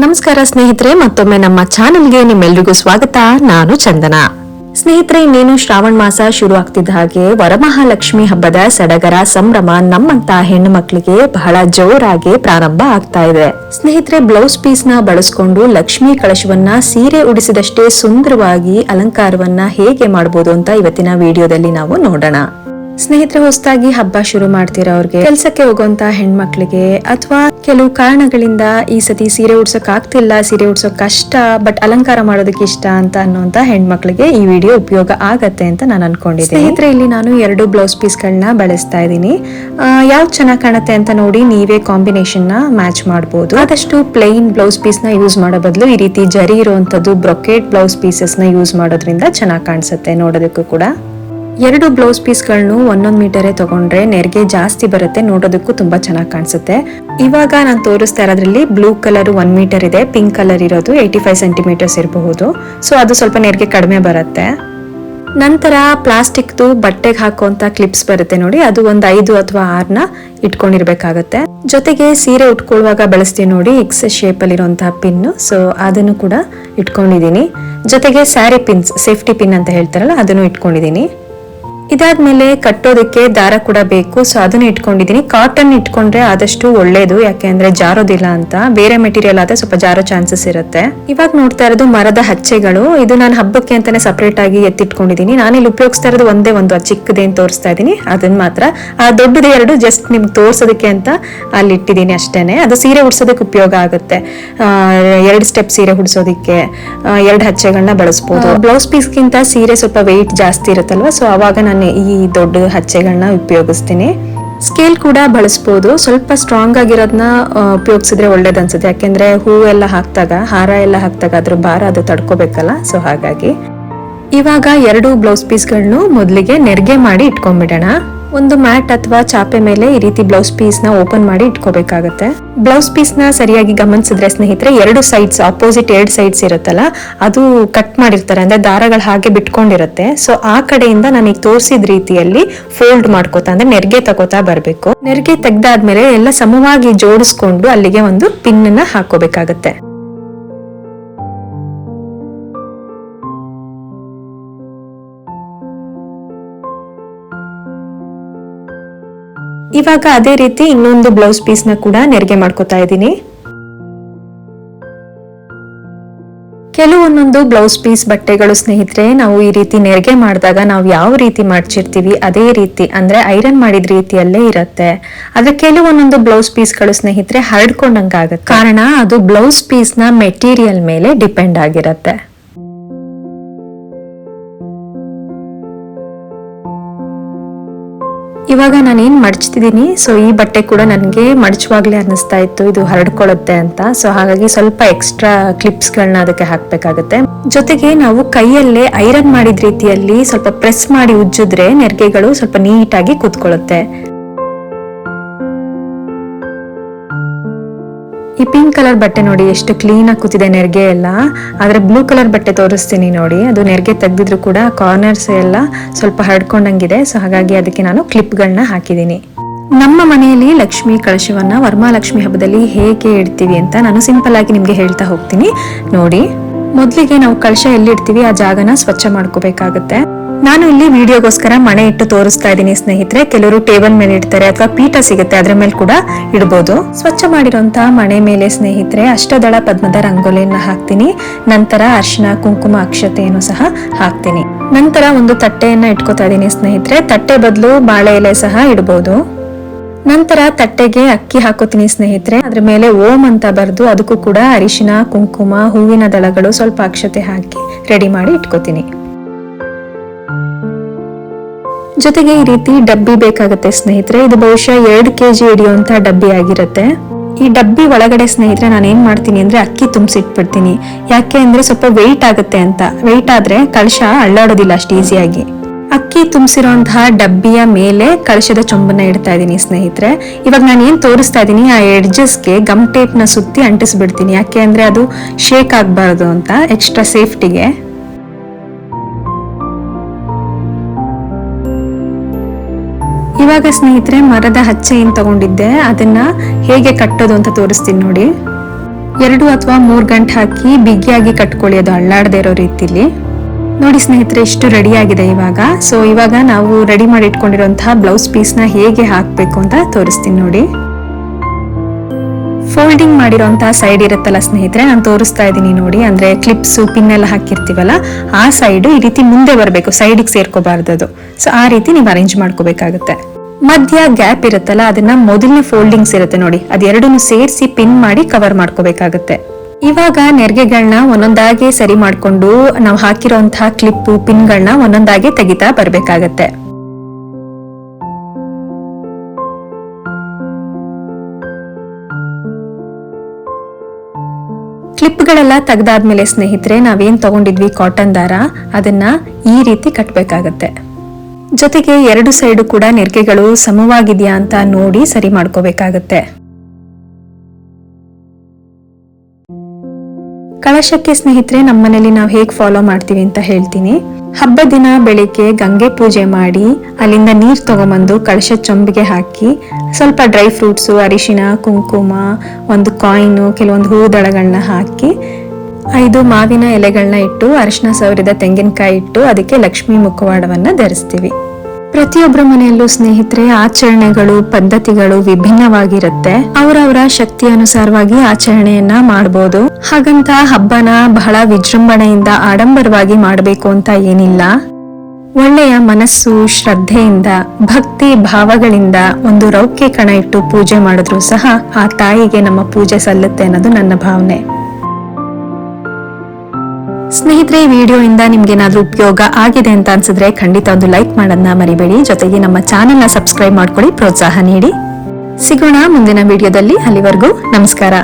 ನಮಸ್ಕಾರ ಸ್ನೇಹಿತರೆ, ಮತ್ತೊಮ್ಮೆ ನಮ್ಮ ಚಾನೆಲ್ಗೆ ನಿಮ್ಮೆಲ್ಲರಿಗೂ ಸ್ವಾಗತ. ನಾನು ಚಂದನ. ಸ್ನೇಹಿತರೆ, ಇನ್ನೇನು ಶ್ರಾವಣ ಮಾಸ ಶುರು ಆಗ್ತಿದ್ದ ಹಾಗೆ ವರಮಹಾಲಕ್ಷ್ಮಿ ಹಬ್ಬದ ಸಡಗರ ಸಂಭ್ರಮ ನಮ್ಮಂತ ಹೆಣ್ಣು ಮಕ್ಕಳಿಗೆ ಬಹಳ ಜೋರಾಗಿ ಪ್ರಾರಂಭ ಆಗ್ತಾ ಇದೆ. ಸ್ನೇಹಿತರೆ, ಬ್ಲೌಸ್ ಪೀಸ್ ನ ಬಳಸ್ಕೊಂಡು ಲಕ್ಷ್ಮಿ ಕಳಶವನ್ನ ಸೀರೆ ಉಡಿಸಿದಷ್ಟೇ ಸುಂದರವಾಗಿ ಅಲಂಕಾರವನ್ನ ಹೇಗೆ ಮಾಡಬಹುದು ಅಂತ ಇವತ್ತಿನ ವಿಡಿಯೋದಲ್ಲಿ ನಾವು ನೋಡೋಣ. ಸ್ನೇಹಿತರೆ, ಹೊಸದಾಗಿ ಹಬ್ಬ ಶುರು ಮಾಡ್ತಿರೋರ್ಗೆ, ಕೆಲ್ಸಕ್ಕೆ ಹೋಗುವಂತ ಹೆಣ್ಮಕ್ಳಿಗೆ ಅಥವಾ ಕೆಲವು ಕಾರಣಗಳಿಂದ ಈ ಸತಿ ಸೀರೆ ಉಡ್ಸೋಕ್ ಆಗ್ತಿಲ್ಲ, ಸೀರೆ ಉಡ್ಸೋಕ್ ಕಷ್ಟ, ಬಟ್ ಅಲಂಕಾರ ಮಾಡೋದಕ್ಕೆ ಇಷ್ಟ ಅಂತ ಅನ್ನುವಂತ ಹೆಣ್ಮಕ್ಳಿಗೆ ಈ ವಿಡಿಯೋ ಉಪಯೋಗ ಆಗತ್ತೆ ಅಂತ ನಾನು ಅನ್ಕೊಂಡಿದ್ದೀನಿ. ಸ್ನೇಹಿತರೆ, ಇಲ್ಲಿ ನಾನು 2 ಬ್ಲೌಸ್ ಪೀಸ್ ಗಳನ್ನ ಬಳಸ್ತಾ ಇದ್ದೀನಿ. ಯಾವ್ದು ಚೆನ್ನಾಗಿ ಕಾಣುತ್ತೆ ಅಂತ ನೋಡಿ ನೀವೇ ಕಾಂಬಿನೇಷನ್ ನ ಮ್ಯಾಚ್ ಮಾಡಬಹುದು. ಆದಷ್ಟು ಪ್ಲೈನ್ ಬ್ಲೌಸ್ ಪೀಸ್ ನ ಯೂಸ್ ಮಾಡೋ ಬದಲು ಈ ರೀತಿ ಜರಿ ಇರುವಂತದ್ದು ಬ್ರೊಕೇಟ್ ಬ್ಲೌಸ್ ಪೀಸಸ್ ನ ಯೂಸ್ ಮಾಡೋದ್ರಿಂದ ಚೆನ್ನಾಗಿ ಕಾಣಿಸುತ್ತೆ ನೋಡೋದಕ್ಕೂ ಕೂಡ. 2 ಬ್ಲೌಸ್ ಪೀಸ್ ಗಳನ್ನು 1 ಮೀಟರೇ ತಗೊಂಡ್ರೆ ನೆರಿಗೆ ಜಾಸ್ತಿ ಬರುತ್ತೆ, ನೋಡೋದಕ್ಕೂ ತುಂಬಾ ಚೆನ್ನಾಗಿ ಕಾಣಿಸುತ್ತೆ. ಇವಾಗ ನಾನು ತೋರಿಸ್ತಾ ಇರೋದ್ರಲ್ಲಿ ಬ್ಲೂ ಕಲರ್ 1 ಮೀಟರ್ ಇದೆ, ಪಿಂಕ್ ಕಲರ್ ಇರೋದು 85 ಸೆಂಟಿಮೀಟರ್ಸ್ ಇರಬಹುದು. ಸೊ ಅದು ಸ್ವಲ್ಪ ನೆರಿಗೆ ಕಡಿಮೆ ಬರುತ್ತೆ. ನಂತರ ಪ್ಲಾಸ್ಟಿಕ್ದು ಬಟ್ಟೆಗೆ ಹಾಕುವಂತ ಕ್ಲಿಪ್ಸ್ ಬರುತ್ತೆ ನೋಡಿ, ಅದು ಒಂದು 5 ಅಥವಾ 6ನ ಇಟ್ಕೊಂಡಿರ್ಬೇಕಾಗತ್ತೆ. ಜೊತೆಗೆ ಸೀರೆ ಉಟ್ಕೊಳ್ಳುವಾಗ ಬಳಸ್ತೀವಿ ನೋಡಿ ಎಕ್ಸ್ ಶೇಪ್ ಅಲ್ಲಿ ಇರುವಂತಹ ಪಿನ್, ಸೊ ಅದನ್ನು ಕೂಡ ಇಟ್ಕೊಂಡಿದೀನಿ. ಜೊತೆಗೆ ಸ್ಯಾರಿ ಪಿನ್ಸ್, ಸೇಫ್ಟಿ ಪಿನ್ ಅಂತ ಹೇಳ್ತಾರಲ್ಲ, ಅದನ್ನು ಇಟ್ಕೊಂಡಿದೀನಿ. ಇದಾದ್ಮೇಲೆ ಕಟ್ಟೋದಕ್ಕೆ ದಾರ ಕೂಡ ಬೇಕು, ಸೊ ಅದನ್ನ ಇಟ್ಕೊಂಡಿದೀನಿ. ಕಾಟನ್ ಇಟ್ಕೊಂಡ್ರೆ ಆದಷ್ಟು ಒಳ್ಳೇದು, ಯಾಕೆಂದ್ರೆ ಜಾರೋದಿಲ್ಲ ಅಂತ. ಬೇರೆ ಮೆಟೀರಿಯಲ್ ಆದ್ರೆ ಸ್ವಲ್ಪ ಜಾರೋ ಚಾನ್ಸಸ್ ಇರುತ್ತೆ. ಇವಾಗ ನೋಡ್ತಾ ಇರೋದು ಮರದ ಹಚ್ಚೆಗಳು. ಇದು ನಾನು ಹಬ್ಬಕ್ಕೆ ಅಂತಾನೆ ಸಪರೇಟ್ ಆಗಿ ಎತ್ತಿಟ್ಕೊಂಡಿದೀನಿ. ನಾನಿಲ್ಲಿ ಉಪಯೋಗಿಸ್ತಾ ಇರೋದು ಒಂದೇ ಒಂದು ಚಿಕ್ಕದೇನು ತೋರಿಸ್ತಾ ಇದೀನಿ, ಅದನ್ನ ಮಾತ್ರ. ಆ ದೊಡ್ಡದು 2 ಜಸ್ಟ್ ನಿಮ್ಗೆ ತೋರ್ಸೋದಕ್ಕೆ ಅಂತ ಅಲ್ಲಿ ಇಟ್ಟಿದ್ದೀನಿ ಅಷ್ಟೇನೆ. ಅದು ಸೀರೆ ಉಡ್ಸೋದಕ್ಕೆ ಉಪಯೋಗ ಆಗುತ್ತೆ. 2 ಸ್ಟೆಪ್ ಸೀರೆ ಉಡ್ಸೋದಕ್ಕೆ 2 ಹಚ್ಚೆಗಳನ್ನ ಬಳಸಬಹುದು. ಬ್ಲೌಸ್ ಪೀಸ್ಗಿಂತ ಸೀರೆ ಸ್ವಲ್ಪ ವೆಯ್ಟ್ ಜಾಸ್ತಿ ಇರುತ್ತಲ್ವಾ, ಸೊ ಅವಾಗ ನಾನು ಈ ದೊಡ್ಡ ಹಚ್ಚೆಗಳನ್ನ ಉಪಯೋಗಿಸ್ತೀನಿ. ಸ್ಕೇಲ್ ಕೂಡ ಬಳಸಬಹುದು. ಸ್ವಲ್ಪ ಸ್ಟ್ರಾಂಗ್ ಆಗಿರೋದನ್ನ ಉಪಯೋಗಿಸಿದ್ರೆ ಒಳ್ಳೇದು ಅನ್ಸುತ್ತೆ, ಯಾಕೆಂದ್ರೆ ಹೂ ಎಲ್ಲ ಹಾಕ್ದಾಗ, ಹಾರ ಎಲ್ಲ ಹಾಕ್ದಾಗ ಅದ್ರ ಭಾರ ಅದು ತಡ್ಕೋಬೇಕಲ್ಲ, ಸೊ ಹಾಗಾಗಿ. ಇವಾಗ 2 ಬ್ಲೌಸ್ ಪೀಸ್ಗಳನ್ನು ಮೊದಲಿಗೆ ನೆರಿಗೆ ಮಾಡಿ ಇಟ್ಕೊಂಡ್ಬಿಡೋಣ. ಒಂದು ಮ್ಯಾಟ್ ಅಥವಾ ಚಾಪೆ ಮೇಲೆ ಈ ರೀತಿ ಬ್ಲೌಸ್ ಪೀಸ್ ನ ಓಪನ್ ಮಾಡಿ ಇಟ್ಕೋಬೇಕಾಗತ್ತೆ. ಬ್ಲೌಸ್ ಪೀಸ್ ನ ಸರಿಯಾಗಿ ಗಮನಿಸಿದ್ರೆ ಸ್ನೇಹಿತರೆ, 2 ಸೈಡ್ಸ್ ಆಪೋಸಿಟ್ 2 ಸೈಡ್ಸ್ ಇರುತ್ತಲ್ಲ, ಅದು ಕಟ್ ಮಾಡಿರ್ತಾರೆ, ಅಂದ್ರೆ ದಾರಗಳು ಹಾಗೆ ಬಿಟ್ಕೊಂಡಿರುತ್ತೆ. ಸೊ ಆ ಕಡೆಯಿಂದ ನನಗೆ ತೋರಿಸಿದ ರೀತಿಯಲ್ಲಿ ಫೋಲ್ಡ್ ಮಾಡ್ಕೋತಾ, ಅಂದ್ರೆ ನೆರಿಗೆ ತಗೋತಾ ಬರ್ಬೇಕು. ನೆರಿಗೆ ತೆಗ್ದಾದ್ಮೇಲೆ ಎಲ್ಲ ಸಮವಾಗಿ ಜೋಡಿಸ್ಕೊಂಡು ಅಲ್ಲಿಗೆ ಒಂದು ಪಿನ್ ನ ಹಾಕೋಬೇಕಾಗತ್ತೆ. ಇವಾಗ ಅದೇ ರೀತಿ ಇನ್ನೊಂದು ಬ್ಲೌಸ್ ಪೀಸ್ ನ ಕೂಡ ನೆರಿಗೆ ಮಾಡ್ಕೋತಾ ಇದ್ದೀನಿ. ಕೆಲವೊಂದೊಂದು ಬ್ಲೌಸ್ ಪೀಸ್ ಬಟ್ಟೆಗಳು ಸ್ನೇಹಿತರೆ, ನಾವು ಈ ರೀತಿ ನೆರಿಗೆ ಮಾಡಿದಾಗ ನಾವು ಯಾವ ರೀತಿ ಮಾಡ್ಸಿರ್ತೀವಿ ಅದೇ ರೀತಿ, ಅಂದ್ರೆ ಐರನ್ ಮಾಡಿದ ರೀತಿಯಲ್ಲೇ ಇರುತ್ತೆ. ಆದ್ರೆ ಕೆಲವೊಂದೊಂದು ಬ್ಲೌಸ್ ಪೀಸ್ಗಳು ಸ್ನೇಹಿತರೆ ಹರಡ್ಕೊಂಡಂಗಾಗುತ್ತೆ. ಕಾರಣ ಅದು ಬ್ಲೌಸ್ ಪೀಸ್ ನ ಮೆಟೀರಿಯಲ್ ಮೇಲೆ ಡಿಪೆಂಡ್ ಆಗಿರುತ್ತೆ. ಇವಾಗ ನಾನೇನ್ ಮಡ್ಚ್ತಿದ್ದೀನಿ, ಸೊ ಈ ಬಟ್ಟೆ ಕೂಡ ನನಗೆ ಮಡಚುವಾಗ್ಲೇ ಅನ್ನಿಸ್ತಾ ಇತ್ತು ಇದು ಹರಡ್ಕೊಳ್ಳುತ್ತೆ ಅಂತ. ಸೊ ಹಾಗಾಗಿ ಸ್ವಲ್ಪ ಎಕ್ಸ್ಟ್ರಾ ಕ್ಲಿಪ್ಸ್ ಗಳನ್ನ ಅದಕ್ಕೆ ಹಾಕ್ಬೇಕಾಗತ್ತೆ. ಜೊತೆಗೆ ನಾವು ಕೈಯಲ್ಲೇ ಐರನ್ ಮಾಡಿದ ರೀತಿಯಲ್ಲಿ ಸ್ವಲ್ಪ ಪ್ರೆಸ್ ಮಾಡಿ ಉಜ್ಜಿದ್ರೆ ನೆರಿಗೆಗಳು ಸ್ವಲ್ಪ ನೀಟಾಗಿ ಕೂತ್ಕೊಳ್ಳುತ್ತೆ. ಈ ಪಿಂಕ್ ಕಲರ್ ಬಟ್ಟೆ ನೋಡಿ ಎಷ್ಟು ಕ್ಲೀನ್ ಆಗಿ ಕೂತಿದೆ ನೆರಿಗೆ ಎಲ್ಲ. ಆದ್ರೆ ಬ್ಲೂ ಕಲರ್ ಬಟ್ಟೆ ತೋರಿಸ್ತೀನಿ ನೋಡಿ, ಅದು ನೆರಿಗೆ ತೆಗ್ದಿದ್ರು ಕೂಡ ಕಾರ್ನರ್ಸ್ ಎಲ್ಲ ಸ್ವಲ್ಪ ಹರಡ್ಕೊಂಡಂಗಿದೆ. ಸೊ ಹಾಗಾಗಿ ಅದಕ್ಕೆ ನಾನು ಕ್ಲಿಪ್ ಗಳನ್ನ ಹಾಕಿದ್ದೀನಿ. ನಮ್ಮ ಮನೆಯಲ್ಲಿ ಲಕ್ಷ್ಮಿ ಕಳಶವನ್ನ ವರಮಹಾಲಕ್ಷ್ಮಿ ಹಬ್ಬದಲ್ಲಿ ಹೇಗೆ ಇಡ್ತೀವಿ ಅಂತ ನಾನು ಸಿಂಪಲ್ ಆಗಿ ನಿಮ್ಗೆ ಹೇಳ್ತಾ ಹೋಗ್ತೀನಿ ನೋಡಿ. ಮೊದ್ಲಿಗೆ ನಾವು ಕಳಶ ಎಲ್ಲಿ ಇಡ್ತೀವಿ ಆ ಜಾಗನ ಸ್ವಚ್ಛ ಮಾಡ್ಕೋಬೇಕಾಗತ್ತೆ. ನಾನು ಇಲ್ಲಿ ವಿಡಿಯೋಗೋಸ್ಕರ ಮಣೆ ಇಟ್ಟು ತೋರಿಸ್ತಾ ಇದ್ದೀನಿ ಸ್ನೇಹಿತರೆ. ಕೆಲವರು ಟೇಬಲ್ ಮೇಲೆ ಇಡ್ತಾರೆ ಅಥವಾ ಪೀಠ ಸಿಗುತ್ತೆ ಅದ್ರ ಮೇಲೆ ಕೂಡ ಇಡಬಹುದು. ಸ್ವಚ್ಛ ಮಾಡಿರುವಂತಹ ಮಣೆ ಮೇಲೆ ಸ್ನೇಹಿತರೆ ಅಷ್ಟದಳ ಪದ್ಮದ ರಂಗೋಲಿಯನ್ನ ಹಾಕ್ತೀನಿ. ನಂತರ ಅರಿಶಿನ, ಕುಂಕುಮ, ಅಕ್ಷತೆಯನ್ನು ಸಹ ಹಾಕ್ತೀನಿ. ನಂತರ ಒಂದು ತಟ್ಟೆಯನ್ನ ಇಟ್ಕೋತಾ ಇದೀನಿ ಸ್ನೇಹಿತರೆ. ತಟ್ಟೆ ಬದಲು ಬಾಳೆ ಎಲೆ ಸಹ ಇಡಬಹುದು. ನಂತರ ತಟ್ಟೆಗೆ ಅಕ್ಕಿ ಹಾಕೋತೀನಿ ಸ್ನೇಹಿತರೆ. ಅದ್ರ ಮೇಲೆ ಓಂ ಅಂತ ಬರೆದು ಅದಕ್ಕೂ ಕೂಡ ಅರಿಶಿನ, ಕುಂಕುಮ, ಹೂವಿನ ದಳಗಳು, ಸ್ವಲ್ಪ ಅಕ್ಷತೆ ಹಾಕಿ ರೆಡಿ ಮಾಡಿ ಇಟ್ಕೋತೀನಿ. ಜೊತೆಗೆ ಈ ರೀತಿ ಡಬ್ಬಿ ಬೇಕಾಗುತ್ತೆ ಸ್ನೇಹಿತರೆ. ಇದು ಬಹುಶಃ 2 kg ಹಿಡಿಯುವಂತ ಡಬ್ಬಿ ಆಗಿರುತ್ತೆ. ಈ ಡಬ್ಬಿ ಒಳಗಡೆ ಸ್ನೇಹಿತರೆ ನಾನು ಏನ್ ಮಾಡ್ತೀನಿ ಅಂದ್ರೆ ಅಕ್ಕಿ ತುಂಬಿಸಿಟ್ಬಿಡ್ತೀನಿ. ಯಾಕೆ ಅಂದ್ರೆ ಸ್ವಲ್ಪ ವೆಯ್ಟ್ ಆಗುತ್ತೆ ಅಂತ. ವೆಯ್ಟ್ ಆದ್ರೆ ಕಳಶ ಅಳ್ಳಾಡೋದಿಲ್ಲ ಅಷ್ಟು ಈಸಿಯಾಗಿ. ಅಕ್ಕಿ ತುಂಬಿಸಿರುವಂತಹ ಡಬ್ಬಿಯ ಮೇಲೆ ಕಳಶದ ಚೊಂಬನ್ನ ಇಡ್ತಾ ಇದೀನಿ ಸ್ನೇಹಿತರೆ. ಇವಾಗ ನಾನು ಏನ್ ತೋರಿಸ್ತಾ ಇದೀನಿ ಆ ಎಡ್ಜಸ್ಗೆ ಗಮ್ ಟೇಪ್ ನ ಸುತ್ತಿ ಅಂಟಿಸ್ಬಿಡ್ತೀನಿ. ಯಾಕೆ ಅಂದ್ರೆ ಅದು ಶೇಕ್ ಆಗ್ಬಾರ್ದು ಅಂತ, ಎಕ್ಸ್ಟ್ರಾ ಸೇಫ್ಟಿಗೆ. ಇವಾಗ ಸ್ನೇಹಿತರೆ ಮರದ ಹಚ್ಚೆ ಏನ್ ತಗೊಂಡಿದ್ದೆ ಅದನ್ನ ಹೇಗೆ ಕಟ್ಟೋದು ಅಂತ ತೋರಿಸ್ತೀನಿ ನೋಡಿ. 2 ಅಥವಾ 3 ಗಂಟೆ ಹಾಕಿ ಬಿಗಿಯಾಗಿ ಕಟ್ಕೊಳ್ಳಿ, ಅದು ಅಳ್ಳಾಡದೇ ಇರೋ ರೀತಿಲಿ. ನೋಡಿ ಸ್ನೇಹಿತರೆ, ಇಷ್ಟು ರೆಡಿ ಆಗಿದೆ ಇವಾಗ. ಸೊ ಇವಾಗ ನಾವು ರೆಡಿ ಮಾಡಿ ಇಟ್ಕೊಂಡಿರುವಂತಹ ಬ್ಲೌಸ್ ಪೀಸ್ನ ಹೇಗೆ ಹಾಕಬೇಕು ಅಂತ ತೋರಿಸ್ತೀನಿ ನೋಡಿ. ಫೋಲ್ಡಿಂಗ್ ಮಾಡಿರೋಂತಹ ಸೈಡ್ ಇರುತ್ತಲ್ಲ ಸ್ನೇಹಿತರೆ, ನಾನು ತೋರಿಸ್ತಾ ಇದ್ದೀನಿ ನೋಡಿ. ಅಂದ್ರೆ ಕ್ಲಿಪ್ಸ್ ಪಿನ್ ಎಲ್ಲ ಹಾಕಿರ್ತೀವಲ್ಲ, ಆ ಸೈಡ್ ಈ ರೀತಿ ಮುಂದೆ ಬರಬೇಕು, ಸೈಡಿಗೆ ಸೇರ್ಕೋಬಾರ್ದು ಅದು. ಸೊ ಆ ರೀತಿ ನೀವು ಅರೇಂಜ್ ಮಾಡ್ಕೋಬೇಕಾಗುತ್ತೆ. ಮಧ್ಯ ಗ್ಯಾಪ್ ಇರುತ್ತಲ್ಲ, ಅದನ್ನ ಮೊದಲನೇ ಫೋಲ್ಡಿಂಗ್ಸ್ ಇರುತ್ತೆ ನೋಡಿ, ಅದೆರಡನ್ನು ಸೇರಿಸಿ ಪಿನ್ ಮಾಡಿ ಕವರ್ ಮಾಡ್ಕೋಬೇಕಾಗುತ್ತೆ. ಇವಾಗ ನೆರಿಗೆಗಳನ್ನ ಒಂದೊಂದಾಗಿ ಸರಿ ಮಾಡ್ಕೊಂಡು ನಾವು ಹಾಕಿರೋಂತಹ ಕ್ಲಿಪ್ಪು ಪಿನ್ಗಳನ್ನ ಒಂದೊಂದಾಗಿ ತೆಗಿತಾ ಬರ್ಬೇಕಾಗತ್ತೆ. ಕ್ಲಿಪ್ಗಳೆಲ್ಲ ತೆಗ್ದಾದ್ಮೇಲೆ ಸ್ನೇಹಿತರೆ, ನಾವೇನ್ ತಗೊಂಡಿದ್ವಿ ಕಾಟನ್ ದಾರ, ಅದನ್ನ ಈ ರೀತಿ ಕಟ್ಬೇಕಾಗತ್ತೆ. ಜೊತೆಗೆ 2 ಸೈಡು ಕೂಡ ನೆರಿಗೆಗಳು ಸಮವಾಗಿದೆಯಾ ಅಂತ ನೋಡಿ ಸರಿ ಮಾಡ್ಕೋಬೇಕಾಗತ್ತೆ. ಕಳಶಕ್ಕೆ ಸ್ನೇಹಿತರೆ, ನಮ್ಮನೇಲಿ ನಾವು ಹೇಗೆ ಫಾಲೋ ಮಾಡ್ತೀವಿ ಅಂತ ಹೇಳ್ತೀನಿ. ಹಬ್ಬದ ದಿನ ಬೆಳಿಗ್ಗೆ ಗಂಗೆ ಪೂಜೆ ಮಾಡಿ ಅಲ್ಲಿಂದ ನೀರ್ ತಗೊಂಬಂದು ಕಳಶ ಚೊಂಬಿಗೆ ಹಾಕಿ ಸ್ವಲ್ಪ ಡ್ರೈ ಫ್ರೂಟ್ಸು, ಅರಿಶಿನ, ಕುಂಕುಮ, ಒಂದು ಕಾಯಿನು, ಕೆಲವೊಂದು ಹೂದಳಗಳನ್ನ ಹಾಕಿ 5 ಮಾವಿನ ಎಲೆಗಳನ್ನ ಇಟ್ಟು ಅರಿಶಿನ ಸವರಿದ ತೆಂಗಿನಕಾಯಿ ಇಟ್ಟು ಅದಕ್ಕೆ ಲಕ್ಷ್ಮೀ ಮುಖವಾಡವನ್ನ ಧರಿಸ್ತೀವಿ. ಪ್ರತಿಯೊಬ್ಬರ ಮನೆಯಲ್ಲೂ ಸ್ನೇಹಿತರೆ ಆಚರಣೆಗಳು, ಪದ್ಧತಿಗಳು ವಿಭಿನ್ನವಾಗಿರುತ್ತೆ. ಅವರವರ ಶಕ್ತಿ ಅನುಸಾರವಾಗಿ ಆಚರಣೆಯನ್ನ ಮಾಡಬಹುದು. ಹಾಗಂತ ಹಬ್ಬನ ಬಹಳ ವಿಜೃಂಭಣೆಯಿಂದ ಆಡಂಬರವಾಗಿ ಮಾಡಬೇಕು ಅಂತ ಏನಿಲ್ಲ. ಒಳ್ಳೆಯ ಮನಸ್ಸು, ಶ್ರದ್ಧೆಯಿಂದ, ಭಕ್ತಿ ಭಾವಗಳಿಂದ ಒಂದು ರೌಕೆ ಕಣ ಇಟ್ಟು ಪೂಜೆ ಮಾಡಿದ್ರು ಸಹ ಆ ತಾಯಿಗೆ ನಮ್ಮ ಪೂಜೆ ಸಲ್ಲುತ್ತೆ ಅನ್ನೋದು ನನ್ನ ಭಾವನೆ. ಸ್ನೇಹಿತರೆ, ಈ ವಿಡಿಯೋಯಿಂದ ನಿಮ್ಗೆ ಏನಾದ್ರೂ ಉಪಯೋಗ ಆಗಿದೆ ಅಂತ ಅನ್ಸಿದ್ರೆ ಖಂಡಿತ ಒಂದು ಲೈಕ್ ಮಾಡೋದನ್ನ ಮರಿಬೇಡಿ. ಜೊತೆಗೆ ನಮ್ಮ ಚಾನೆಲ್ನ ಸಬ್ಸ್ಕ್ರೈಬ್ ಮಾಡ್ಕೊಳ್ಳಿ, ಪ್ರೋತ್ಸಾಹ ನೀಡಿ. ಸಿಗೋಣ ಮುಂದಿನ ವಿಡಿಯೋದಲ್ಲಿ. ಅಲ್ಲಿವರೆಗೂ ನಮಸ್ಕಾರ.